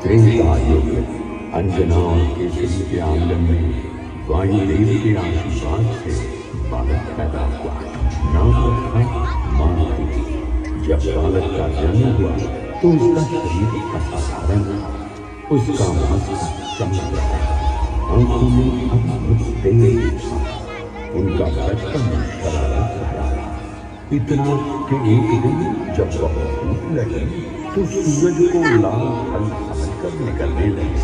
त्रेतायुग अंजना और केसरी के आंगन में वायुदेव के आशीर्वाद से बालक पैदा हुआ। नाम रखा मारुति। जब बालक का जन्म हुआ तो उसका शरीर असाधारण था। उसका मस्तक चमक रहा था, आंखों में अद्भुत तेज था। उनका बचपन शरारत भरा था, इतना कि एक दिन जब वह भूख लगी तो सूरज को लाल फल समझकर निकलने लगे।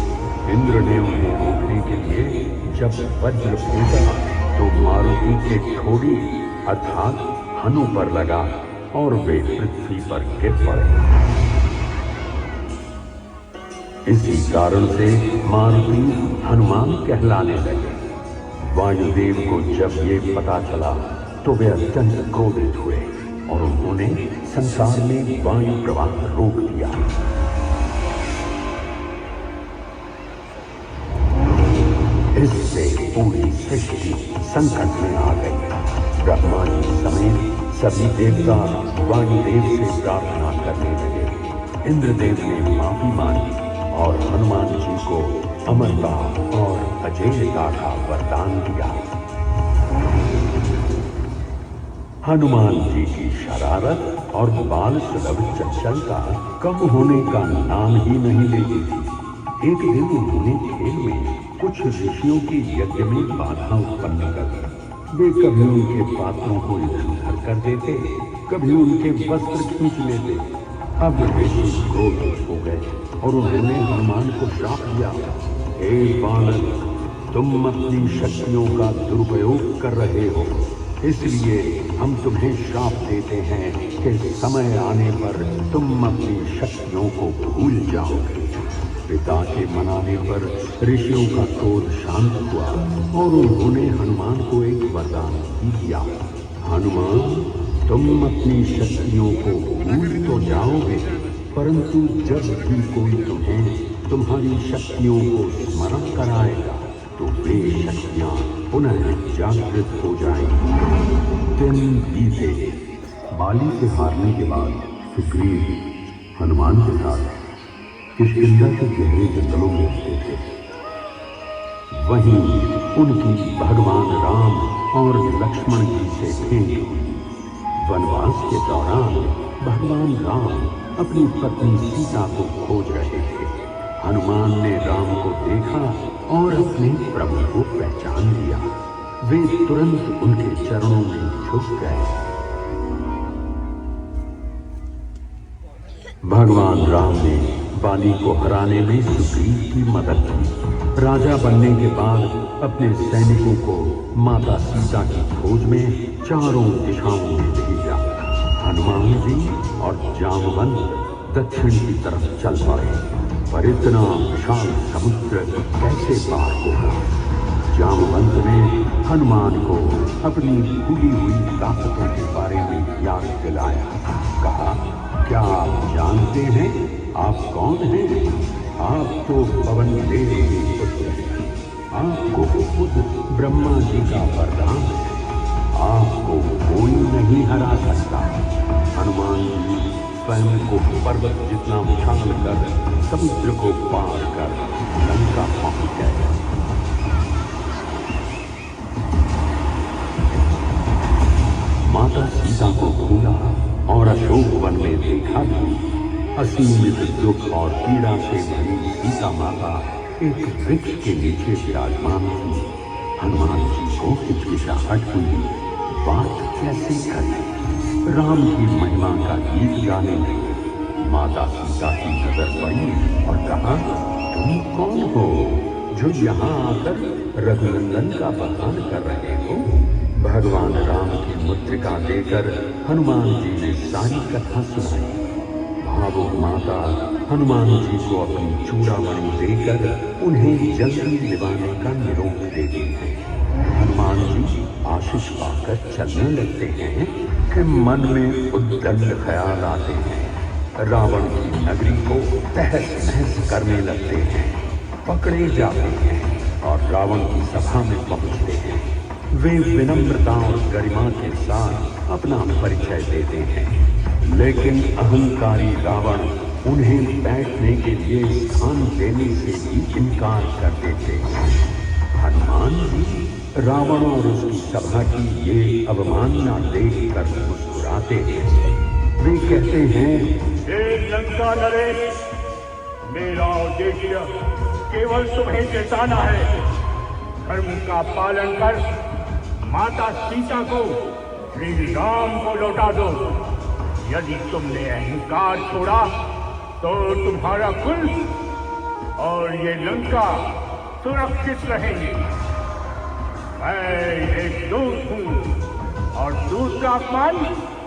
इंद्र ने उन्हें रोकने के लिए जब वज्र फूंका तो मारुति के ठोड़ी अर्थात हनु पर लगा और वे पृथ्वी पर गिर पड़े। इसी कारण से मारुति हनुमान कहलाने लगे। वायुदेव को जब ये पता चला तो वे अत्यंत क्रोधित हुए और उन्होंने संसार में वायु प्रवाह रोक दिया। इससे पूरी सृष्टि संकट में आ गई। ब्रह्मा जी समेत सभी देवता वायुदेव से प्रार्थना करने लगे। इंद्रदेव ने माफी मांगी और हनुमान जी को अमरता और अजेयता का वरदान दिया। हनुमान जी की शरारत और बाल सुलभ चंचलता कम होने का नाम ही नहीं लेती थी। एक दिन उन्होंने खेल में कुछ ऋषियों के यज्ञ में बाधा उत्पन्न कर दी। वे कभी उनके पात्रों को इधर उधर कर देते, कभी उनके वस्त्र खींच लेते। अब ऋषि क्रोधित हो गए और उन्होंने हनुमान को श्राप दिया। हे बालक, तुम अपनी शक्तियों का दुरुपयोग कर रहे हो, इसलिए हम तुम्हें श्राप देते हैं कि समय आने पर तुम अपनी शक्तियों को भूल जाओगे। पिता के मनाने पर ऋषियों का क्रोध शांत हुआ और उन्होंने हनुमान को एक वरदान भी दिया। हनुमान, तुम अपनी शक्तियों को भूल तो जाओगे, परंतु जब भी कोई तुम्हें तुम्हारी शक्तियों को स्मरण कराएगा तो वे शक्तियां पुनः जागृत हो जाएंगी। दिन बीते। बाली से हारने के बाद सुग्रीव हनुमान के साथ किष्किंधा के गहरे जंगलों में रहते थे। वहीं उनकी भगवान राम और लक्ष्मण जी से भेंट हुई। वनवास के दौरान भगवान राम अपनी पत्नी सीता को खोज रहे थे। हनुमान ने राम को देखा और अपने प्रभु को पहचान लिया। वे तुरंत उनके चरणों में झुक गए। भगवान राम ने बाली को हराने में सुग्रीव की मदद की। राजा बनने के बाद अपने सैनिकों को माता सीता की खोज में चारों दिशाओं में भेजा। हनुमान जी और जामवंत दक्षिण की तरफ चल पड़े, पर इतना विशाल समुद्र कैसे पार होगा। जामवंत ने हनुमान को अपनी भूली हुई ताकतों के बारे में याद दिलाया। कहा, क्या आप जानते हैं आप कौन हैं? आप तो पवन देव के पुत्र हैं। आपको खुद ब्रह्मा जी का वरदान है। आपको कोई नहीं हरा सकता। हनुमान जी स्वयं को पर्वत जितना उछाल कर समुद्र को पार कर लंका पहुंच गए। माता सीता को ढूंढा और अशोक वन में देखा भी। असीमित दुख और पीड़ा से भरी सीता माता एक वृक्ष के नीचे विराजमान थी। हनुमान जी को हिचकिचाहट हुई। बात कैसे राम की महिमा का गीत गाने लगे। माता सीता की नजर पड़ी और कहा, तुम कौन हो जो यहाँ आकर रघुनंदन का बखान कर रहे हो? भगवान राम की मुद्रिका देकर हनुमान जी ने सारी कथा सुनाई। भावुक माता हनुमान जी को अपनी चूड़ामणि देकर उन्हें जल्दी निभाने का निरोध देती है। हनुमान जी आशीष पाकर चलने लगते हैं कि मन में उद्दंड ख्याल आते हैं। रावण की नगरी को तहस नहस करने लगते हैं, पकड़े जाते हैं और रावण की सभा में पहुंचते हैं। वे विनम्रता और गरिमा के साथ अपना परिचय देते हैं, लेकिन अहंकारी रावण उन्हें बैठने के लिए स्थान देने से भी इनकार कर देते हैं। हनुमान जी रावण और उसकी सभा की ये अवमानना देखकर मुस्कुराते हैं। वे कहते हैं, हे लंका नरेश, मेरा उद्देश्य केवल तुम्हें जिताना है। धर्म का पालन कर माता सीता को श्री राम को लौटा दो। यदि तुमने अहंकार छोड़ा तो तुम्हारा कुल और ये लंका सुरक्षित रहेंगे। मैं एक दूत हूँ और दूत का अपमान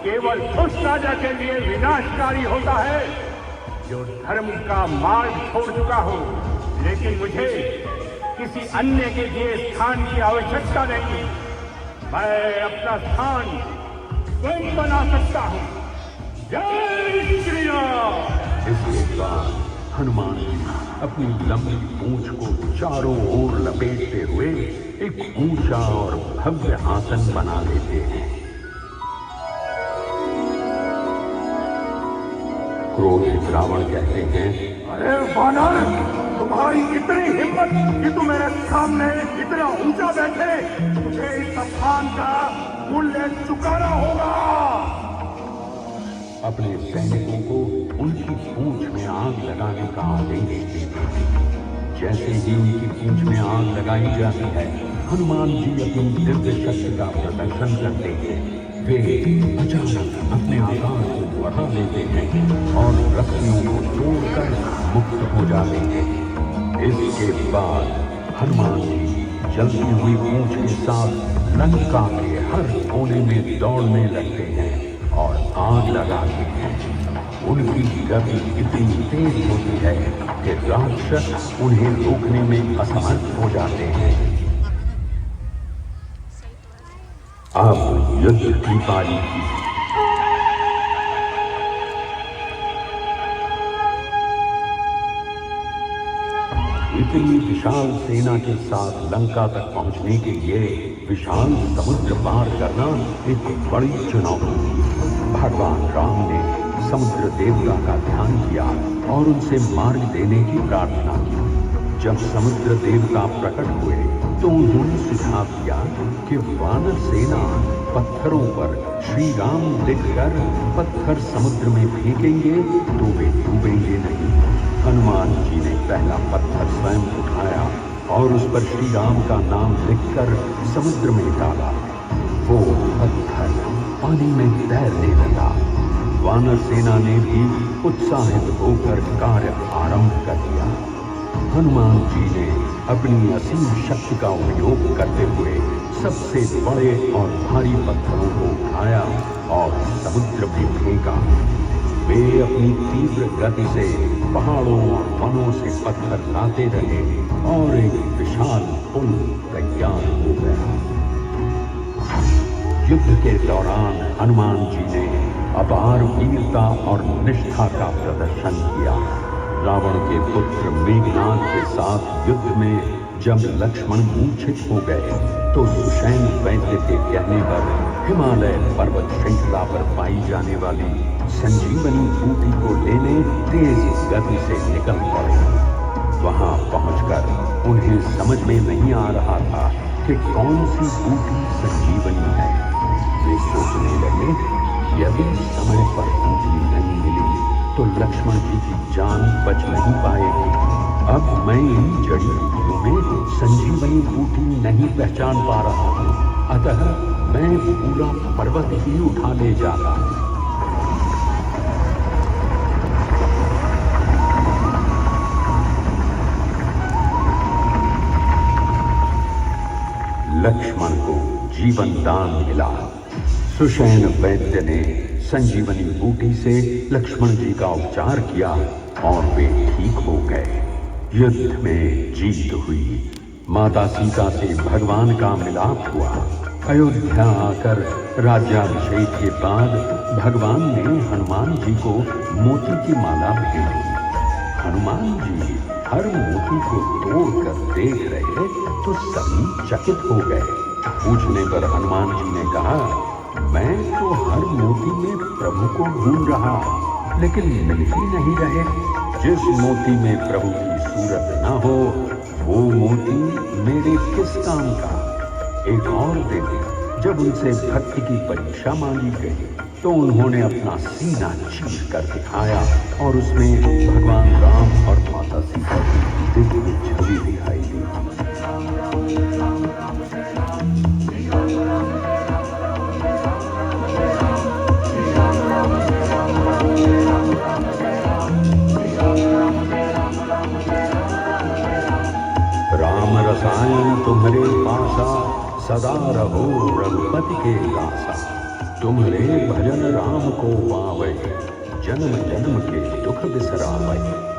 केवल उस राजा के लिए विनाशकारी होता है जो धर्म का मार्ग छोड़ चुका हो। लेकिन मुझे किसी अन्य के लिए स्थान की आवश्यकता नहीं। मैं अपना स्थान स्वयं बना सकता हूँ। जय श्री राम। इसके बाद हनुमान जी अपनी लंबी पूंछ को चारों ओर लपेटते हुए एक ऊंचा और भव्य आसन बना लेते हैं। क्रोधित रावण कहते हैं, अरे वानर, तुम्हारी इतनी हिम्मत कि तुम मेरे सामने इतना ऊंचा बैठे, मुझे इस अपमान का मूल्य चुकाना होगा। अपने सैनिकों को उनकी पूंछ में आग लगाने का आदेश देते हैं। जैसे ही उनकी पूंछ में आग लगाई जाती है, हनुमान जी अपनी दिव्य शक्ति का प्रदर्शन करते हैं। वे अचानक अपने आकार को बढ़ा लेते हैं और रस्सियों को तोड़कर मुक्त हो जाते हैं। इसके बाद हनुमान जी जलती हुई पूंछ के साथ लंका के हर कोने में दौड़ने लगते हैं और आग लगाते हैं। उनकी गति इतनी तेज होती है कि राक्षस उन्हें रोकने में असमर्थ हो जाते हैं। अब युद्ध की पारी थी। इतनी विशाल सेना के साथ लंका तक पहुंचने के लिए विशाल समुद्र पार करना एक बड़ी चुनौती थी। भगवान राम ने समुद्र देवता का ध्यान किया और उनसे मार्ग देने की प्रार्थना की। जब समुद्र देवता प्रकट हुए तो उन्होंने सुझाव दिया कि वानर सेना पत्थरों पर श्री राम लिखकर पत्थर समुद्र में फेंकेंगे तो वे डूबेंगे नहीं। हनुमान जी ने पहला पत्थर स्वयं उठाया और उस पर श्री राम का नाम लिखकर समुद्र में डाला। वो पत्थर पानी में तैरने लगा। वानर सेना ने भी उत्साहित होकर कार्य आरंभ कर दिया। हनुमान जी ने अपनी असीम शक्ति का उपयोग करते हुए सबसे बड़े और भारी पत्थरों को उठाया और समुद्र में फेंका। वे अपनी तीव्र गति से पहाड़ों और वनों से पत्थर लाते रहे और एक विशाल पुल तैयार हो गया। युद्ध के दौरान हनुमान जी ने अपार वीरता और निष्ठा का प्रदर्शन किया। रावण के पुत्र मेघनाद के साथ युद्ध में जब लक्ष्मण मूर्छित हो गए तो सुषैण वैद्य के कहने पर हिमालय पर्वत श्रृंखला पर पाई जाने वाली संजीवनी बूटी को लेने तेज गति से निकल पड़े। वहां पहुंचकर उन्हें समझ में नहीं आ रहा था कि कौन सी बूटी संजीवनी है। वे सोचने लगे, यदि समय पर बूटी नहीं मिली तो लक्ष्मण जी की जान बच नहीं पाएगी। अब मैं इन जड़ी बूटियों में संजीवनी बूटी नहीं पहचान पा रहा हूँ, अतः मैं पूरा पर्वत ही उठा ले जाता। लक्ष्मण को जीवन दान मिला। सुषैण वैद्य ने संजीवनी बूटी से लक्ष्मण जी का उपचार किया और वे ठीक हो गए। युद्ध में जीत हुई। माता सीता से भगवान का मिलाप हुआ। अयोध्या आकर राज्याभिषेक के बाद भगवान ने हनुमान जी को मोती की माला भेजी। हनुमान जी हर मोती को तोड़कर देख रहे तो सभी चकित हो गए। पूछने पर हनुमान जी ने कहा, मैं तो हर मोती में प्रभु को ढूंढ रहा, लेकिन मिल ही नहीं रहे। जिस मोती में प्रभु की सूरत न हो वो मोती मेरे किस काम का। एक और दिन जब उनसे भक्ति की परीक्षा मांगी गई तो उन्होंने अपना सीना चीर कर दिखाया और उसमें भगवान राम और माता सीता की दिव्य छवि दिखाई दी। राम रसायन तुम्हारे पासा, सदा रहो रघुपति के दासा। तुम्हारे भजन राम को पावे, जन्म जन्म के दुख बिसरावे।